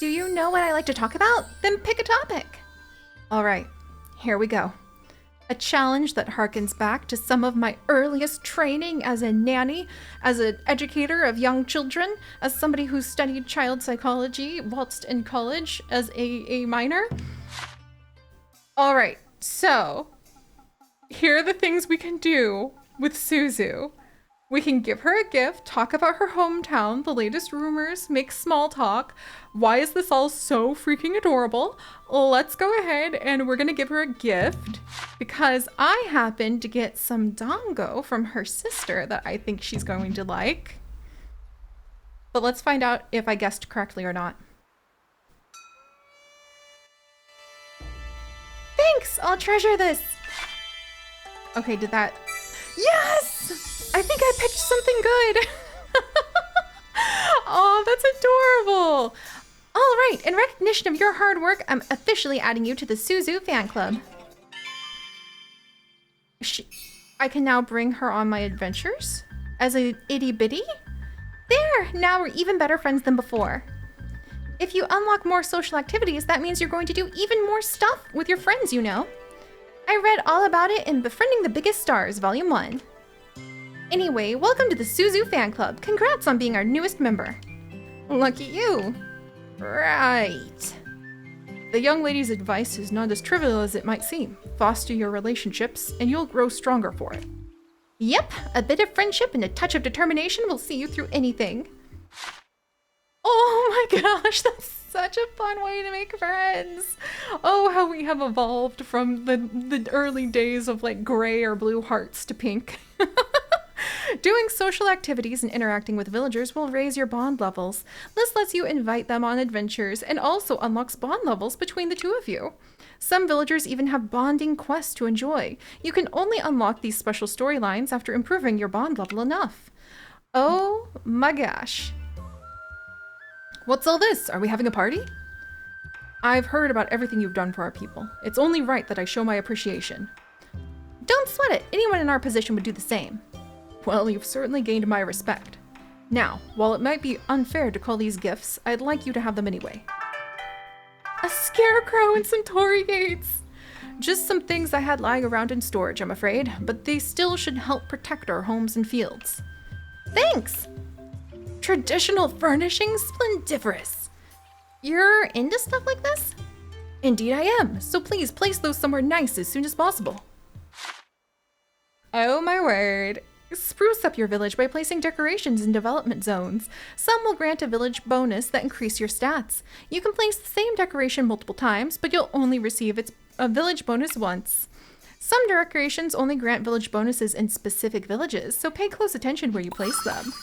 Do you know what I like to talk about? Then pick a topic. All right, here we go. A challenge that harkens back to some of my earliest training as a nanny, as an educator of young children, as somebody who studied child psychology whilst in college as a minor. All right, so here are the things we can do with Suzu. We can give her a gift, talk about her hometown, the latest rumors, make small talk. Why is this all so freaking adorable? Let's go ahead and we're gonna give her a gift because I happened to get some dango from her sister that I think she's going to like. But let's find out if I guessed correctly or not. Thanks, I'll treasure this. Okay, did that? Yes! I think I picked something good. Oh, that's adorable. All right, in recognition of your hard work, I'm officially adding you to the Suzu fan club. I can now bring her on my adventures as a itty bitty. There, now we're even better friends than before. If you unlock more social activities, that means you're going to do even more stuff with your friends, you know. I read all about it in Befriending the Biggest Stars, Volume 1. Anyway, welcome to the Suzu fan club. Congrats on being our newest member. Lucky you. Right. The young lady's advice is not as trivial as it might seem. Foster your relationships, and you'll grow stronger for it. Yep, a bit of friendship and a touch of determination will see you through anything. Oh my gosh, that's such a fun way to make friends. Oh, how we have evolved from the early days of like gray or blue hearts to pink. Doing social activities and interacting with villagers will raise your bond levels. This lets you invite them on adventures and also unlocks bond levels between the two of you. Some villagers even have bonding quests to enjoy. You can only unlock these special storylines after improving your bond level enough. Oh my gosh. What's all this? Are we having a party? I've heard about everything you've done for our people. It's only right that I show my appreciation. Don't sweat it. Anyone in our position would do the same. Well, you've certainly gained my respect. Now, while it might be unfair to call these gifts, I'd like you to have them anyway. A scarecrow and some torii gates! Just some things I had lying around in storage, I'm afraid, but they still should help protect our homes and fields. Thanks! Traditional furnishings? Splendiferous! You're into stuff like this? Indeed I am, so please place those somewhere nice as soon as possible. Oh my word. Spruce up your village by placing decorations in development zones. Some will grant a village bonus that increase your stats. You can place the same decoration multiple times, but you'll only receive a village bonus once. Some decorations only grant village bonuses in specific villages, so pay close attention where you place them.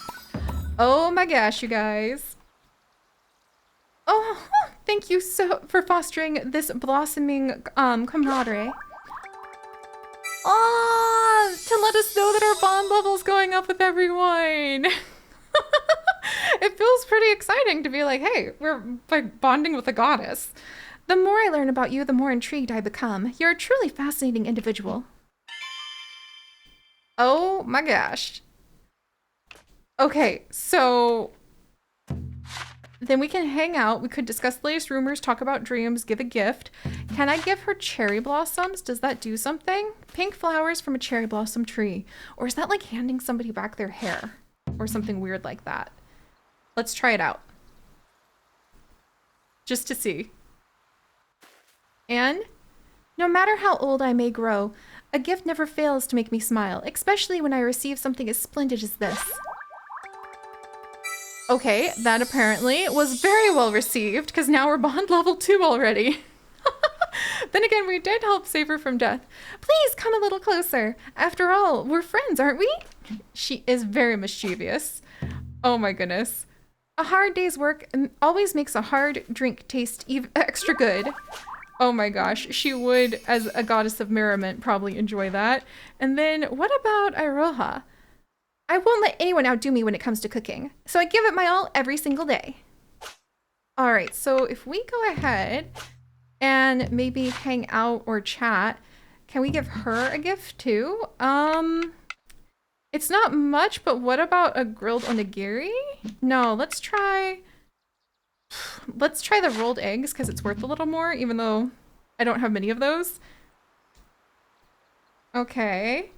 Oh my gosh, you guys. Oh, thank you for fostering this blossoming camaraderie. Oh, to let us know that our bond level's going up with everyone. It feels pretty exciting to be like, hey, we're like bonding with a goddess. The more I learn about you, the more intrigued I become. You're a truly fascinating individual. Oh my gosh. Okay, so then we can hang out. We could discuss the latest rumors, talk about dreams, give a gift. Can I give her cherry blossoms? Does that do something? Pink flowers from a cherry blossom tree. Or is that like handing somebody back their hair? Or something weird like that. Let's try it out. Just to see. And no matter how old I may grow, a gift never fails to make me smile, especially when I receive something as splendid as this. Okay, that apparently was very well received, because now we're bond level 2 already. Then again, we did help save her from death. Please come a little closer. After all, we're friends, aren't we? She is very mischievous. Oh my goodness. A hard day's work always makes a hard drink taste extra good. Oh my gosh, she would, as a goddess of merriment, probably enjoy that. And then what about Iroha? I won't let anyone outdo me when it comes to cooking, so I give it my all every single day. All right, so if we go ahead and maybe hang out or chat, can we give her a gift too? It's not much, but what about a grilled onigiri? No, let's try Let's try the rolled eggs because it's worth a little more, even though I don't have many of those. Okay.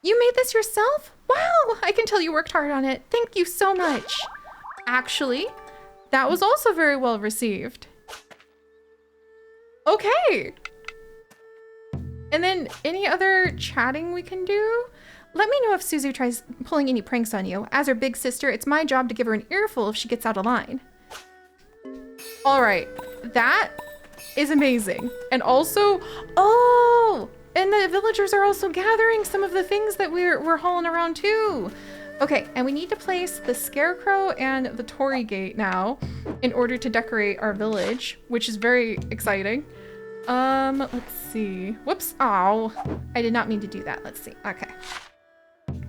You made this yourself? Wow, I can tell you worked hard on it. Thank you so much. Actually, that was also very well received. Okay. And then any other chatting we can do? Let me know if Suzu tries pulling any pranks on you. As her big sister, it's my job to give her an earful if she gets out of line. All right, that is amazing. And also, oh, and the villagers are also gathering some of the things that we're hauling around too. Okay, and we need to place the scarecrow and the torii gate now in order to decorate our village, which is very exciting. Let's see. Whoops. Oh, I did not mean to do that. Let's see. Okay.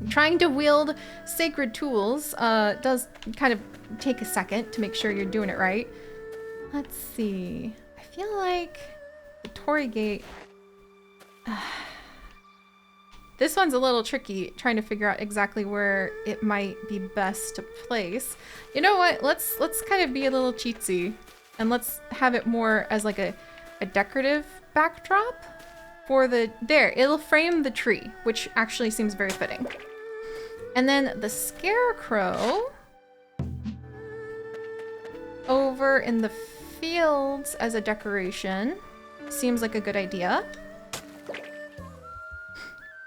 Trying to wield sacred tools does kind of take a second to make sure you're doing it right. Let's see. I feel like the torii gate. This one's a little tricky, trying to figure out exactly where it might be best to place. You know what? Let's kind of be a little cheatsy, and let's have it more as like a decorative backdrop for the there. It'll frame the tree, which actually seems very fitting. And then the scarecrow over in the fields as a decoration seems like a good idea.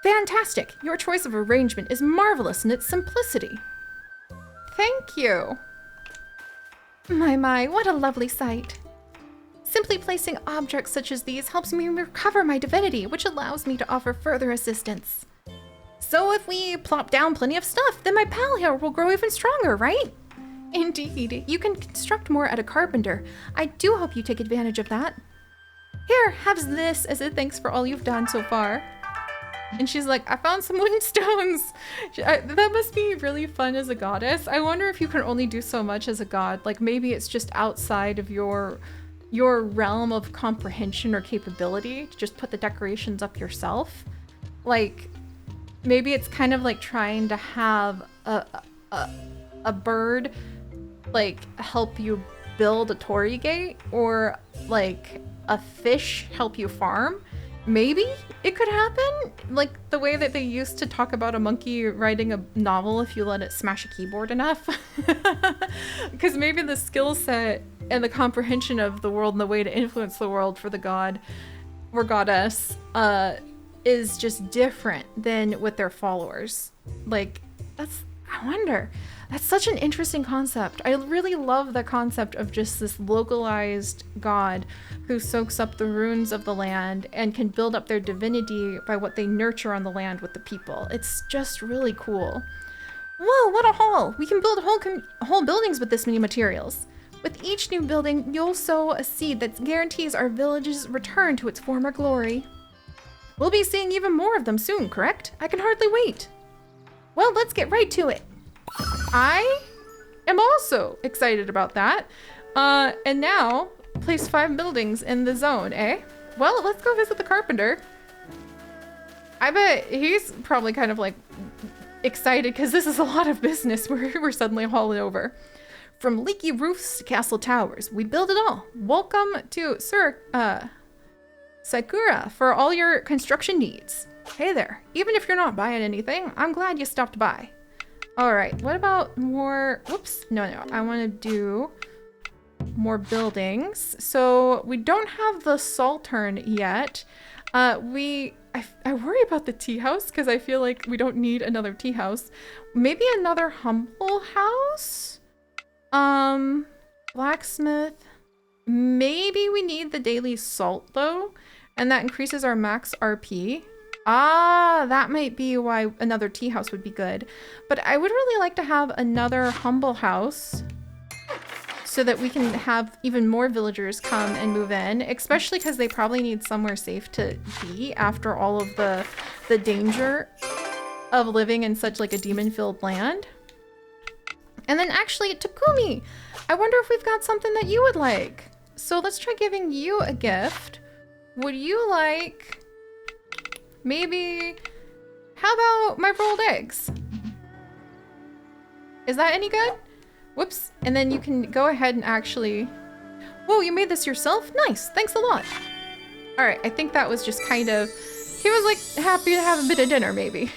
Fantastic! Your choice of arrangement is marvelous in its simplicity. Thank you. My, what a lovely sight. Simply placing objects such as these helps me recover my divinity, which allows me to offer further assistance. So if we plop down plenty of stuff, then my pal here will grow even stronger, right? Indeed. You can construct more at a carpenter. I do hope you take advantage of that. Here, have this as a thanks for all you've done so far. And she's like, I found some wooden stones. That must be really fun as a goddess. I wonder if you can only do so much as a god. Like maybe it's just outside of your realm of comprehension or capability to just put the decorations up yourself. Like maybe it's kind of like trying to have a bird like help you build a torii gate, or like a fish help you farm. Maybe it could happen, like the way that they used to talk about a monkey writing a novel if you let it smash a keyboard enough. Because maybe the skill set and the comprehension of the world and the way to influence the world for the god or goddess is just different than with their followers. Like, I wonder. That's such an interesting concept. I really love the concept of just this localized god who soaks up the runes of the land and can build up their divinity by what they nurture on the land with the people. It's just really cool. Whoa, what a haul! We can build whole buildings with this many materials. With each new building, you'll sow a seed that guarantees our village's return to its former glory. We'll be seeing even more of them soon, correct? I can hardly wait. Well, let's get right to it. I am also excited about that. And now, place 5 buildings in the zone, eh? Well, let's go visit the carpenter. I bet he's probably kind of like excited because this is a lot of business we're suddenly hauling over. From leaky roofs to castle towers, we build it all. Welcome to Sakura for all your construction needs. Hey there, even if you're not buying anything, I'm glad you stopped by. All right, what about more, whoops, no, I want to do more buildings. So we don't have the Saltern yet. I worry about the tea house because I feel like we don't need another tea house. Maybe another humble house? Blacksmith. Maybe we need the daily salt though, and that increases our max RP. Ah, that might be why another tea house would be good. But I would really like to have another humble house so that we can have even more villagers come and move in, especially because they probably need somewhere safe to be after all of the danger of living in such like a demon-filled land. And then actually, Takumi, I wonder if we've got something that you would like. So let's try giving you a gift. Would you like... maybe, how about my rolled eggs? Is that any good? Whoops. And then you can go ahead and actually... Whoa, you made this yourself? Nice. Thanks a lot. All right, I think that was just kind of... He was like happy to have a bit of dinner, maybe.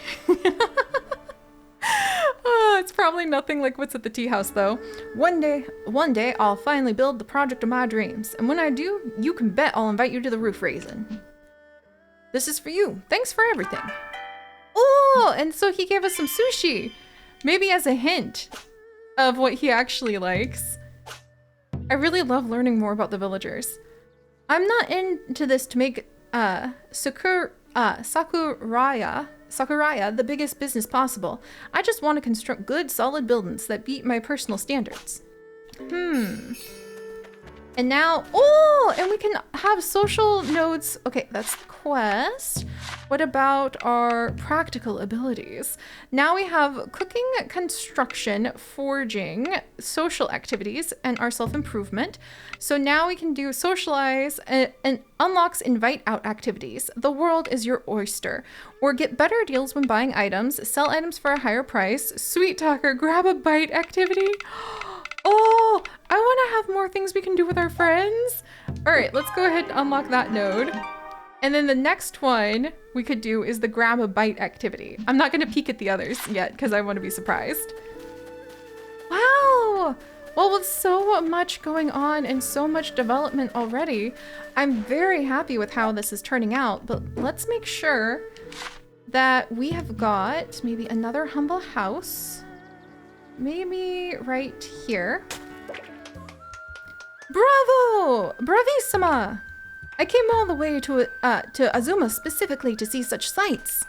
It's probably nothing like what's at the tea house, though. One day, I'll finally build the project of my dreams. And when I do, you can bet I'll invite you to the roof raising. This is for you. Thanks for everything. Oh, and so he gave us some sushi. Maybe as a hint of what he actually likes. I really love learning more about the villagers. I'm not into this to make Sakuraya the biggest business possible. I just want to construct good, solid buildings that beat my personal standards. And now, oh, and we can have social nodes. Okay, that's the quest. What about our practical abilities? Now we have cooking, construction, forging, social activities, and our self-improvement. So now we can do socialize and unlocks invite out activities. The world is your oyster. Or get better deals when buying items, sell items for a higher price, sweet talker, grab a bite activity. Oh, I want to have more things we can do with our friends. All right, let's go ahead and unlock that node. And then the next one we could do is the grab a bite activity. I'm not going to peek at the others yet because I want to be surprised. Wow. Well, with so much going on and so much development already, I'm very happy with how this is turning out. But let's make sure that we have got maybe another humble house. Maybe right here. Bravo! Bravissima! I came all the way to Azuma specifically to see such sights.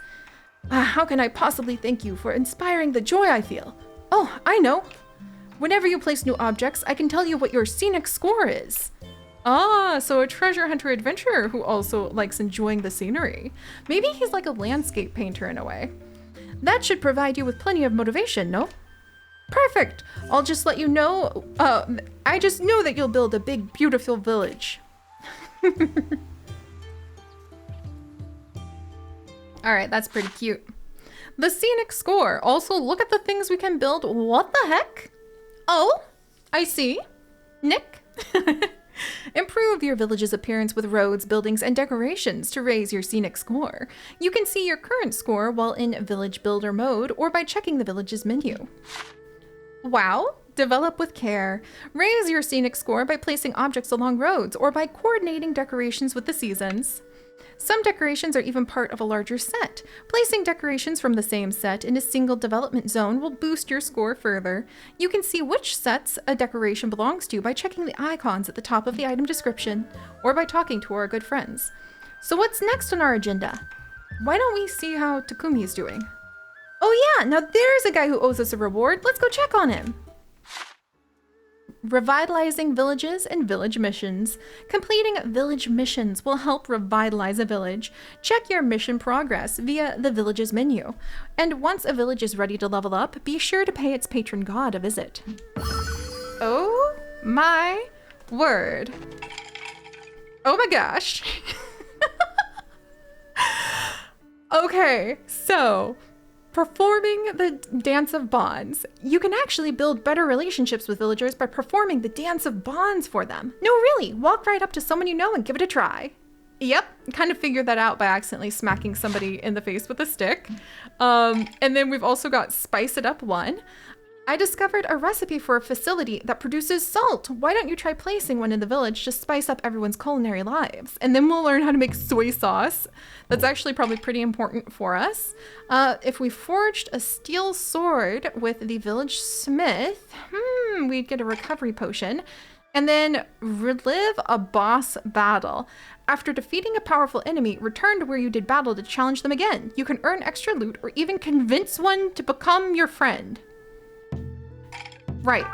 How can I possibly thank you for inspiring the joy I feel? Oh, I know. Whenever you place new objects, I can tell you what your scenic score is. Ah, so a treasure hunter adventurer who also likes enjoying the scenery. Maybe he's like a landscape painter in a way. That should provide you with plenty of motivation, no? Perfect! I'll just let you know, I just know that you'll build a big, beautiful village. Alright, that's pretty cute. The scenic score. Also, look at the things we can build. What the heck? Oh, I see. Nick. Improve your village's appearance with roads, buildings, and decorations to raise your scenic score. You can see your current score while in Village Builder mode or by checking the village's menu. Wow. Develop with care. Raise your scenic score by placing objects along roads or by coordinating decorations with the seasons. Some decorations are even part of a larger set. Placing decorations from the same set in a single development zone will boost your score further. You can see which sets a decoration belongs to by checking the icons at the top of the item description or by talking to our good friends. So what's next on our agenda? Why don't we see how Takumi's doing? Oh yeah, now there's a guy who owes us a reward. Let's go check on him. Revitalizing villages and village missions. Completing village missions will help revitalize a village. Check your mission progress via the village's menu. And once a village is ready to level up, be sure to pay its patron god a visit. Oh my word. Oh my gosh. Okay, so performing the Dance of Bonds. You can actually build better relationships with villagers by performing the Dance of Bonds for them. No, really, walk right up to someone you know and give it a try. Yep, kind of figured that out by accidentally smacking somebody in the face with a stick. And then we've also got Spice It Up 1. I discovered a recipe for a facility that produces salt. Why don't you try placing one in the village to spice up everyone's culinary lives? And then we'll learn how to make soy sauce. That's actually probably pretty important for us. If we forged a steel sword with the village smith, we'd get a recovery potion. And then relive a boss battle. After defeating a powerful enemy, return to where you did battle to challenge them again. You can earn extra loot or even convince one to become your friend. Right.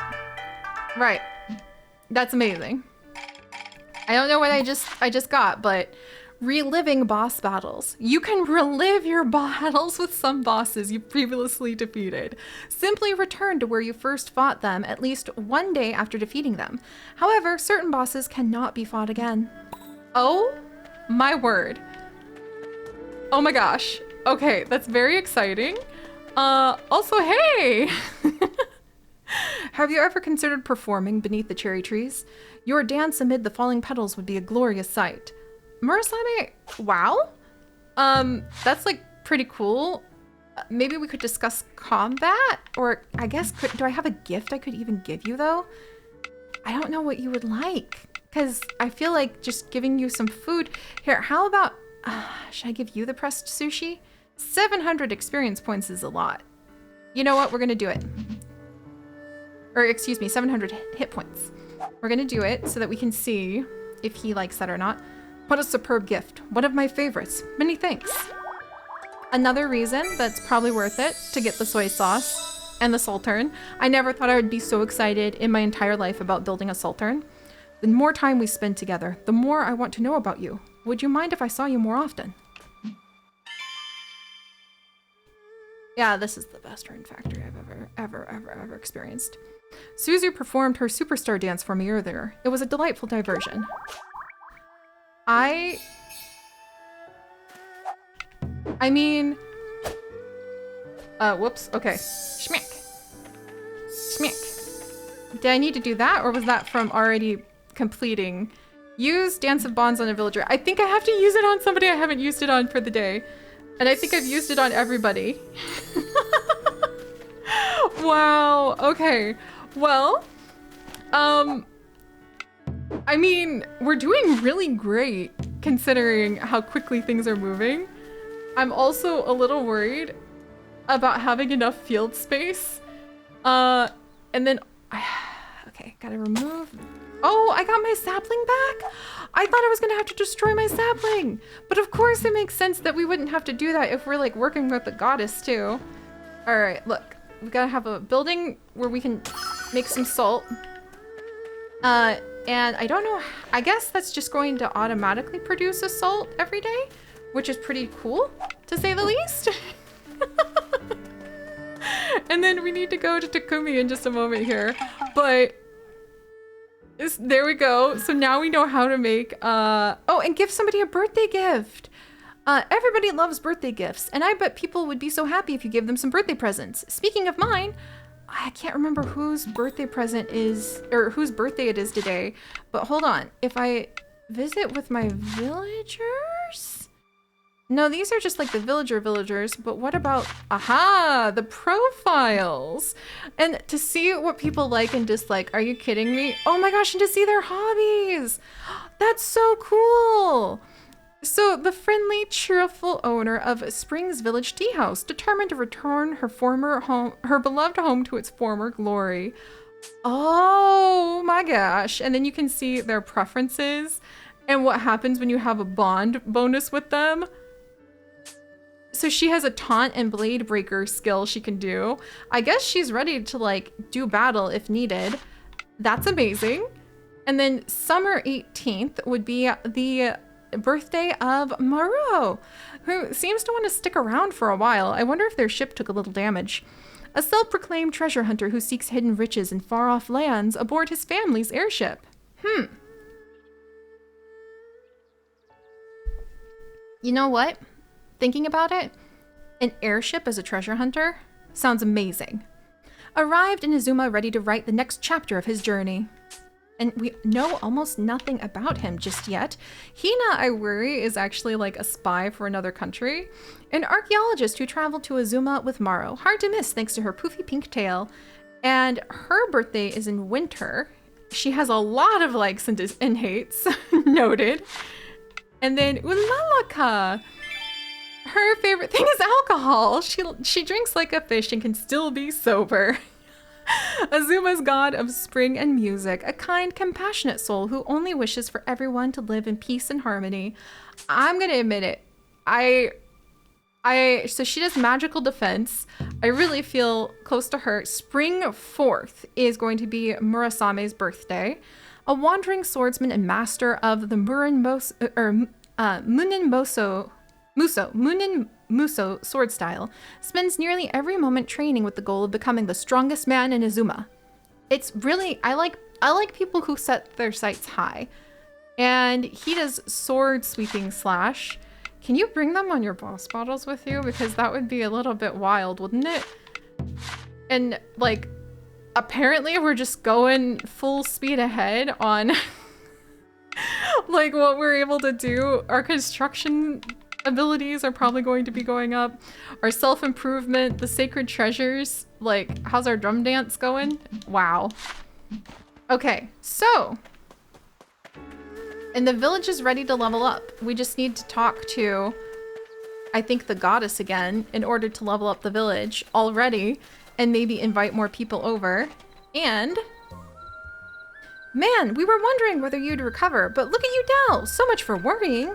That's amazing. I don't know what I just got, but reliving boss battles. You can relive your battles with some bosses you previously defeated. Simply return to where you first fought them at least one day after defeating them. However, certain bosses cannot be fought again. Oh my word. Oh my gosh. Okay, that's very exciting. Also, hey! Have you ever considered performing beneath the cherry trees? Your dance amid the falling petals would be a glorious sight. Murasame, wow. That's like pretty cool. Maybe we could discuss combat, or I guess, do I have a gift I could even give you though? I don't know what you would like, because I feel like just giving you some food. Here, how about, should I give you the pressed sushi? 700 experience points is a lot. You know what? We're going to do it. Or excuse me, 700 hit points. We're going to do it so that we can see if he likes that or not. What a superb gift. One of my favorites. Many thanks. Another reason that's probably worth it to get the soy sauce and the Saltern. I never thought I would be so excited in my entire life about building a Saltern. The more time we spend together, the more I want to know about you. Would you mind if I saw you more often? Yeah, this is the best Rune factory I've ever experienced. Suzu performed her superstar dance for me earlier. It was a delightful diversion. I mean, whoops, okay. Schmick. Schmick. Did I need to do that, or was that from already completing? Use Dance of Bonds on a villager. I think I have to use it on somebody I haven't used it on for the day. And I think I've used it on everybody. Wow, okay. Well, I mean, we're doing really great considering how quickly things are moving. I'm also a little worried about having enough field space. And then, okay, gotta remove. Oh, I got my sapling back? I thought I was gonna have to destroy my sapling. But of course it makes sense that we wouldn't have to do that if we're like working with the goddess too. All right, look, we gotta have a building where we can make some salt. And I don't know, I guess that's just going to automatically produce a salt every day, which is pretty cool, to say the least. And then we need to go to Takumi in just a moment here, but there we go. So now we know how to make, oh, and give somebody a birthday gift. Everybody loves birthday gifts, and I bet people would be so happy if you give them some birthday presents. Speaking of mine, I can't remember whose birthday present is, or whose birthday it is today, but hold on. If I visit with my villagers? No, these are just like the villagers, but what about, aha, the profiles. And to see what people like and dislike, are you kidding me? Oh my gosh, and to see their hobbies. That's so cool. So the friendly, cheerful owner of Springs Village Tea House, determined to return her beloved home to its former glory. Oh my gosh. And then you can see their preferences and what happens when you have a bond bonus with them. So she has a taunt and blade breaker skill she can do. I guess she's ready to like do battle if needed. That's amazing. And then summer 18th would be the birthday of Maruo, who seems to want to stick around for a while. I wonder if their ship took a little damage. A self-proclaimed treasure hunter who seeks hidden riches in far-off lands aboard his family's airship. You know what? Thinking about it, an airship as a treasure hunter sounds amazing. Arrived in Azuma ready to write the next chapter of his journey. And we know almost nothing about him just yet. Hina, I worry, is actually like a spy for another country. An archaeologist who traveled to Azuma with Maro. Hard to miss thanks to her poofy pink tail. And her birthday is in winter. She has a lot of likes and hates. Noted. And then Ulalaka. Her favorite thing is alcohol. She drinks like a fish and can still be sober. Azuma's god of spring and music, a kind, compassionate soul who only wishes for everyone to live in peace and harmony. I'm gonna admit it. So she does magical defense. I really feel close to her. Spring 4th is going to be Murasame's birthday. A wandering swordsman and master of the Munin Muso sword style, spends nearly every moment training with the goal of becoming the strongest man in Azuma. It's really, I like people who set their sights high. And he does sword sweeping slash. Can you bring them on your boss battles with you? Because that would be a little bit wild, wouldn't it? And like, apparently we're just going full speed ahead on like what we're able to do. Our construction abilities are probably going to be going up. Our self-improvement, the sacred treasures, like how's our drum dance going? Wow. Okay, so and the village is ready to level up. We just need to talk to, I think, the goddess again in order to level up the village already and maybe invite more people over. And man, we were wondering whether you'd recover, but look at you now. So much for worrying.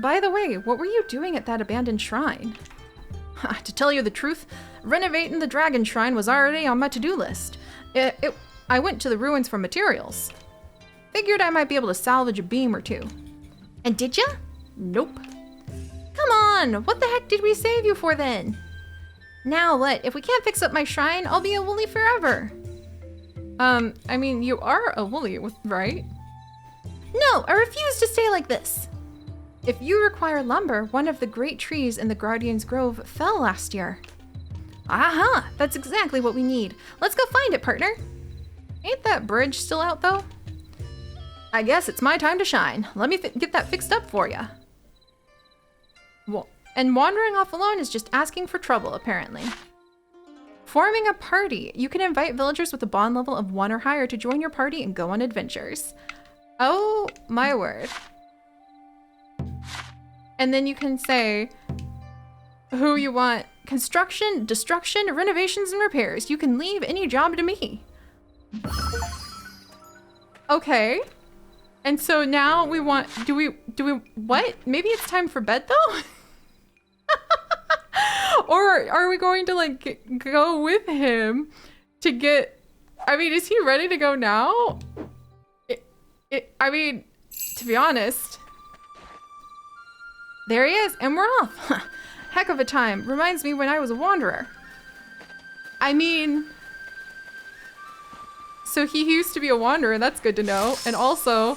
By the way, what were you doing at that abandoned shrine? To tell you the truth, renovating the dragon shrine was already on my to-do list. I went to the ruins for materials. Figured I might be able to salvage a beam or two. And did ya? Nope. Come on, what the heck did we save you for then? Now what? If we can't fix up my shrine, I'll be a woolly forever. I mean, you are a woolly, right? No, I refuse to stay like this. If you require lumber, one of the great trees in the Guardian's Grove fell last year. Aha! That's exactly what we need. Let's go find it, partner. Ain't that bridge still out, though? I guess it's my time to shine. Let me get that fixed up for ya. Well, and wandering off alone is just asking for trouble, apparently. Forming a party. You can invite villagers with a bond level of 1 or higher to join your party and go on adventures. Oh, my word. And then you can say who you want. Construction, destruction, renovations, and repairs. You can leave any job to me. Okay. And so now we want, do we, what? Maybe it's time for bed though? Or are we going to like go with him to get, I mean, is he ready to go now? I mean, to be honest, there he is, and we're off. Heck of a time. Reminds me when I was a wanderer. I mean, so he used to be a wanderer, that's good to know. And also,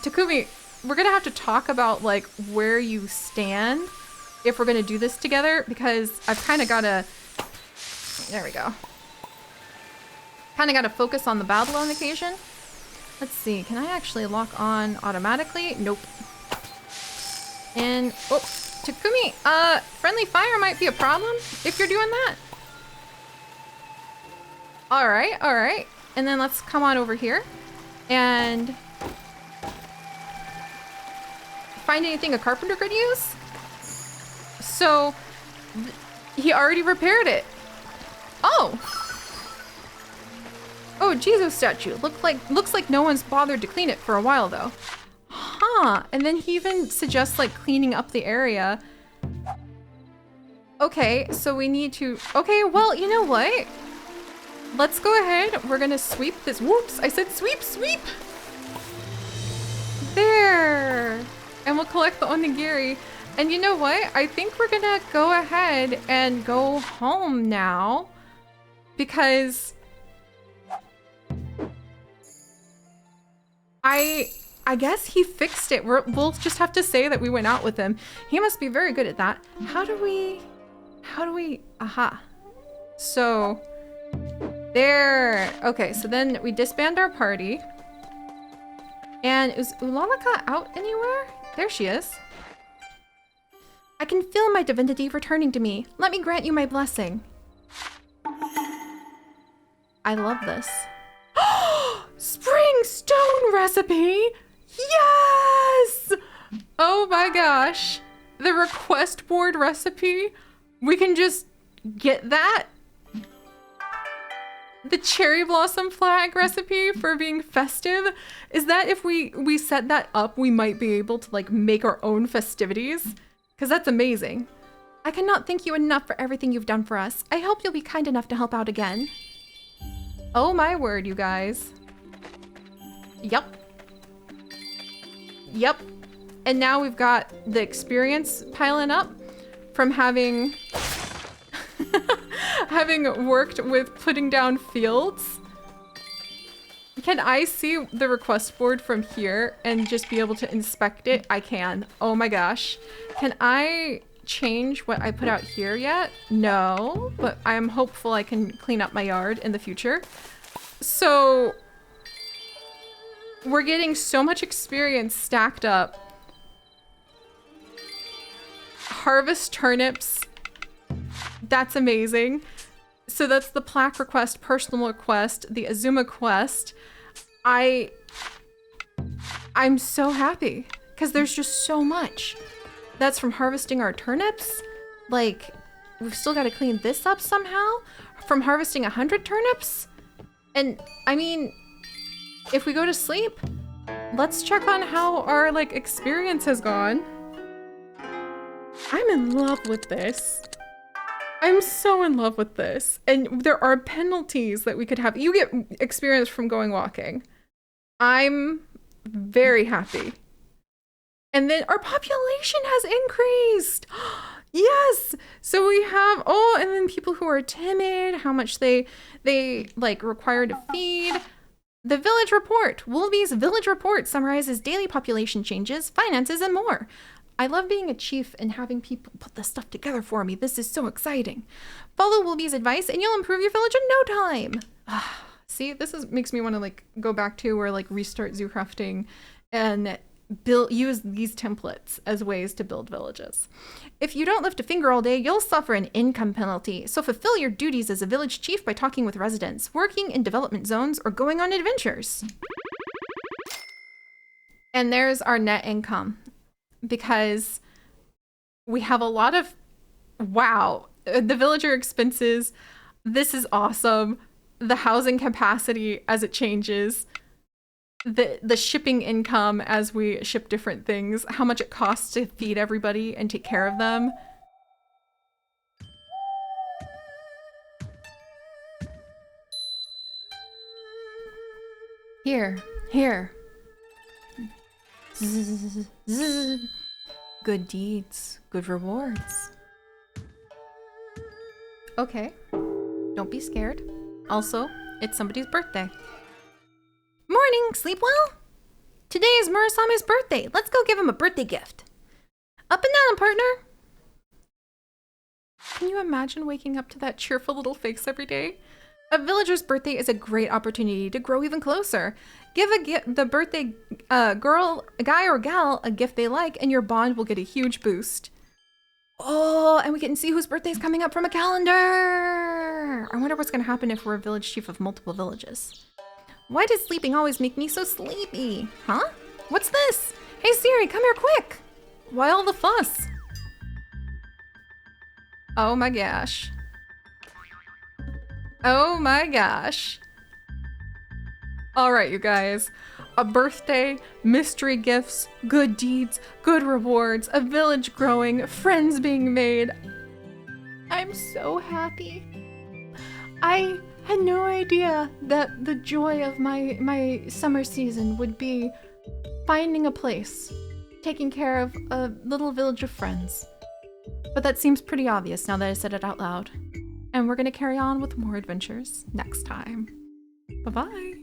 Takumi, we're gonna have to talk about like where you stand if we're gonna do this together, because I've kind of gotta, there we go. Kind of gotta focus on the battle on occasion. Let's see, can I actually lock on automatically? Nope. And, oh, Takumi, friendly fire might be a problem if you're doing that. All right. And then let's come on over here and find anything a carpenter could use. So, he already repaired it. Oh, Jesus statue. Looks like no one's bothered to clean it for a while though. Huh, and then he even suggests like cleaning up the area. Okay, so we need to, okay, well, you know what? Let's go ahead. We're gonna sweep this. Whoops, I said sweep. There. And we'll collect the onigiri. And you know what? I think we're gonna go ahead and go home now because I guess he fixed it. We'll just have to say that we went out with him. He must be very good at that. How do we, aha. So, there. Okay, so then we disband our party. And is Ulalaka out anywhere? There she is. I can feel my divinity returning to me. Let me grant you my blessing. I love this. Spring stone recipe! Yes! Oh my gosh. The request board recipe. We can just get that. The cherry blossom flag recipe for being festive. Is that if we set that up, we might be able to like make our own festivities? Because that's amazing. I cannot thank you enough for everything you've done for us. I hope you'll be kind enough to help out again. Oh my word, you guys. Yep. And now we've got the experience piling up from having having worked with putting down fields. Can I see the request board from here and just be able to inspect it? I can. Oh my gosh. Can I change what I put out here yet. No, but I'm hopeful I can clean up my yard in the future. So we're getting so much experience stacked up. Harvest turnips. That's amazing. So that's the plaque request, personal request, the Azuma quest. I'm so happy because there's just so much. That's from harvesting our turnips. Like, we've still got to clean this up somehow. From harvesting 100 turnips. And I mean, if we go to sleep, let's check on how our like experience has gone. I'm in love with this. I'm so in love with this. And there are penalties that we could have. You get experience from going walking. I'm very happy. And then our population has increased. Yes. So we have, oh, and then people who are timid, how much they like require to feed. The village report. Woolby's village report summarizes daily population changes, finances, and more. I love being a chief and having people put this stuff together for me. This is so exciting. Follow Woolby's advice and you'll improve your village in no time. See, this makes me want to like go back to or like restart zoo crafting and use these templates as ways to build villages. If you don't lift a finger all day, you'll suffer an income penalty. So fulfill your duties as a village chief by talking with residents, working in development zones, or going on adventures. And there's our net income. Because we have a lot of, wow, the villager expenses, this is awesome. The housing capacity as it changes, the shipping income as we ship different things, how much it costs to feed everybody and take care of them. Here. Good deeds, good rewards. Okay, don't be scared. Also, it's somebody's birthday. Morning, sleep well? Today is Murasame's birthday. Let's go give him a birthday gift. Up and down, partner. Can you imagine waking up to that cheerful little face every day? A villager's birthday is a great opportunity to grow even closer. Give the birthday girl, guy or gal a gift they like and your bond will get a huge boost. Oh, and we can see whose birthday is coming up from a calendar. I wonder what's going to happen if we're a village chief of multiple villages. Why does sleeping always make me so sleepy? Huh? What's this? Hey Seri, come here quick. Why all the fuss? Oh my gosh. Oh my gosh. All right, you guys. A birthday, mystery gifts, good deeds, good rewards, a village growing, friends being made. I'm so happy. I had no idea that the joy of my summer season would be finding a place, taking care of a little village of friends. But that seems pretty obvious now that I said it out loud. And we're gonna carry on with more adventures next time. Bye-bye.